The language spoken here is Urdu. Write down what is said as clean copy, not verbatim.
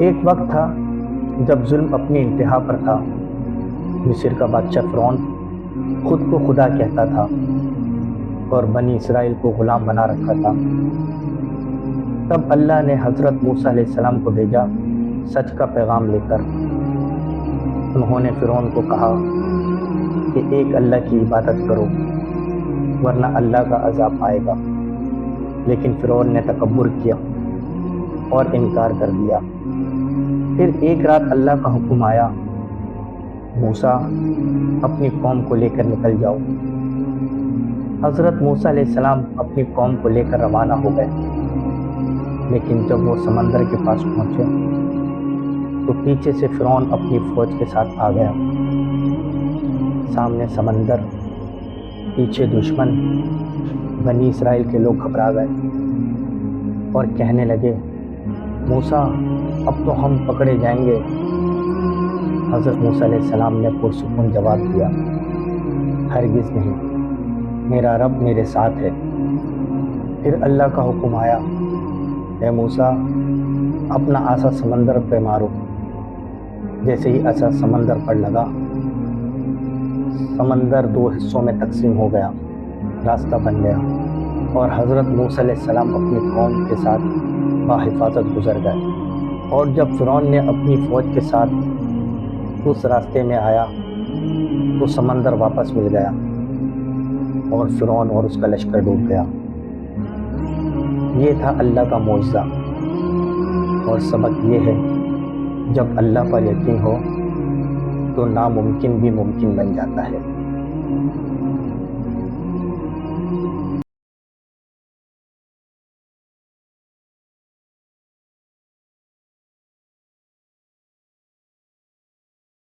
ایک وقت تھا جب ظلم اپنی انتہا پر تھا۔ مصر کا بادشاہ فرعون خود کو خدا کہتا تھا اور بنی اسرائیل کو غلام بنا رکھا تھا۔ تب اللہ نے حضرت موسیٰ علیہ السلام کو بھیجا سچ کا پیغام لے کر۔ انہوں نے فرعون کو کہا کہ ایک اللہ کی عبادت کرو ورنہ اللہ کا عذاب آئے گا، لیکن فرعون نے تکبر کیا اور انکار کر دیا۔ پھر ایک رات اللہ کا حکم آیا، موسیٰ اپنی قوم کو لے کر نکل جاؤ۔ حضرت موسیٰ علیہ السلام اپنی قوم کو لے کر روانہ ہو گئے، لیکن جب وہ سمندر کے پاس پہنچے تو پیچھے سے فرعون اپنی فوج کے ساتھ آ گیا۔ سامنے سمندر، پیچھے دشمن۔ بنی اسرائیل کے لوگ گھبرا گئے اور کہنے لگے، موسیٰ اب تو ہم پکڑے جائیں گے۔ حضرت موسیٰ علیہ السلام نے پرسکون جواب دیا، ہرگز نہیں، میرا رب میرے ساتھ ہے۔ پھر اللہ کا حکم آیا، اے موسیٰ اپنا عصا سمندر پہ مارو۔ جیسے ہی عصا سمندر پر لگا، سمندر دو حصوں میں تقسیم ہو گیا، راستہ بن گیا اور حضرت موسیٰ علیہ السلام اپنی قوم کے ساتھ بحفاظت گزر گئے۔ اور جب فرعون نے اپنی فوج کے ساتھ اس راستے میں آیا تو سمندر واپس مل گیا اور فرعون اور اس کا لشکر ڈوب گیا۔ یہ تھا اللہ کا معجزہ، اور سبق یہ ہے، جب اللہ پر یقین ہو تو ناممکن بھی ممکن بن جاتا ہے۔